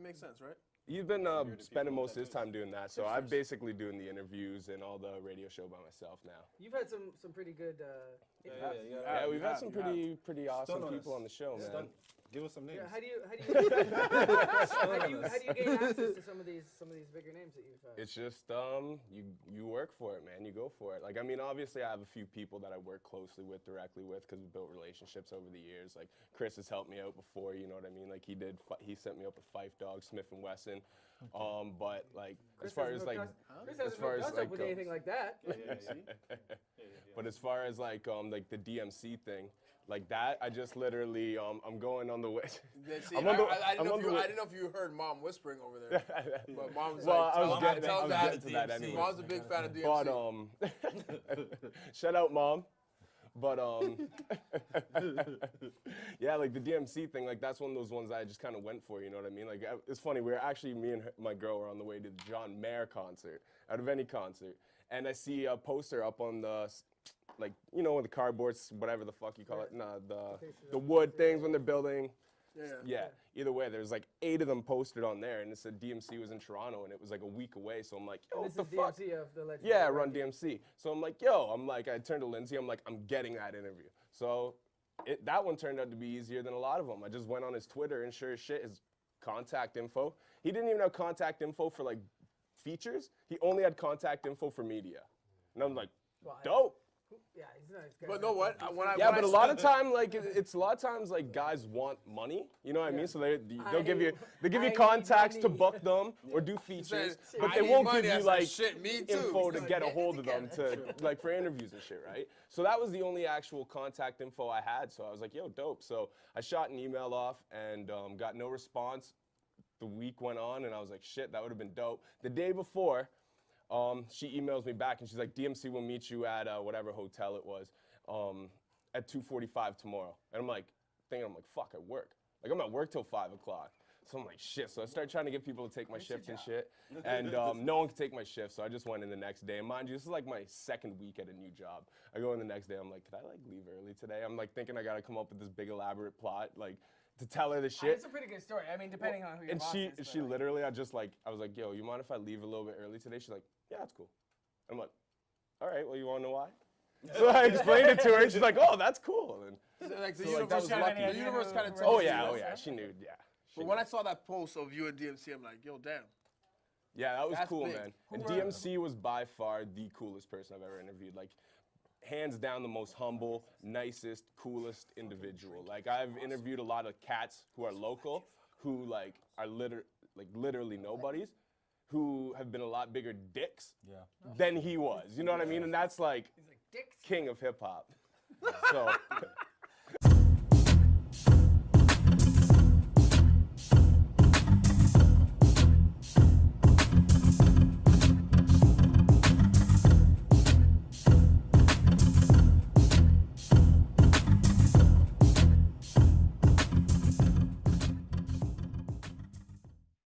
makes sense, right? He's been spending most of his time doing that, so I'm basically doing the interviews and all the radio show by myself now. You've had some pretty good. Yeah, we've had some pretty awesome people on the show, man. Give us some names. Yeah, how do you gain access to some of these bigger names that you've had? It's just you work for it, man. You go for it. Like, I mean, obviously I have a few people that I work closely with, directly with, because we built relationships over the years. Like Chris has helped me out before, you know what I mean? Like he set me up with Fife Dog, Smith & Wesson. But like Chris as far as like with anything like that. But as far as like the DMC thing, like that, I just literally I'm going on the way. See, I didn't know if you heard Mom whispering over there. But Mom's well, I was like, getting to that anyway. Mom's a big fan of DMC. But shout out Mom. But yeah, like the DMC thing, like that's one of those ones that I just kind of went for, you know what I mean? Like it's funny, me and my girl were on the way to the John Mayer concert, out of any concert, and I see a poster up on the, like, you know, the cardboards, whatever the fuck you call it, the wood things when they're building. Yeah. Either way, there's like 8 of them posted on there, and it said DMC was in Toronto, and it was like a week away. So I'm like, yo, what the fuck? DMC of the legend. Yeah, RUN-DMC. So I'm like, yo, I turned to Lindsay, I'm like, I'm getting that interview. So that one turned out to be easier than a lot of them. I just went on his Twitter, and sure as shit, his contact info. He didn't even have contact info for like features. He only had contact info for media. And I'm like, dope. Yeah, he's nice guy. But know what? But a lot of time, like it's a lot of times like guys want money. You know what I mean? So they'll give you contacts to book them or do features, but they won't give you like info to get a hold of them to like for interviews and shit, right? So that was the only actual contact info I had. So I was like, yo, dope. So I shot an email off and got no response. The week went on and I was like, shit, that would have been dope. The day before, she emails me back and she's like, DMC will meet you at whatever hotel it was at 2:45 tomorrow. And I'm like, fuck, I work. Like, I'm at work till 5 o'clock. So I'm like, shit. So I started trying to get people to take my shift and shit. And no one could take my shift, so I just went in the next day. And mind you, this is like my second week at a new job. I go in the next day, I'm like, could I like leave early today? I'm like thinking I gotta come up with this big elaborate plot, like, to tell her the shit. It's a pretty good story. I mean, depending on who your boss is. And she literally, I was like, yo, you mind if I leave a little bit early today? She's like, yeah, that's cool. I'm like, all right, well, you want to know why? So I explained it to her, and she's like, oh, that's cool. And the universe kind of told oh yeah, she knew, yeah. But when I saw that post of you and DMC, I'm like, yo, damn. Yeah, that was cool, big. man. And DMC was by far the coolest person I've ever interviewed. Like, hands down the most humble, nicest, coolest individual. Like, I've interviewed a lot of cats who are local, who like are literally nobodies, who have been a lot bigger dicks than he was. You know what I mean? And that's like king of hip hop. So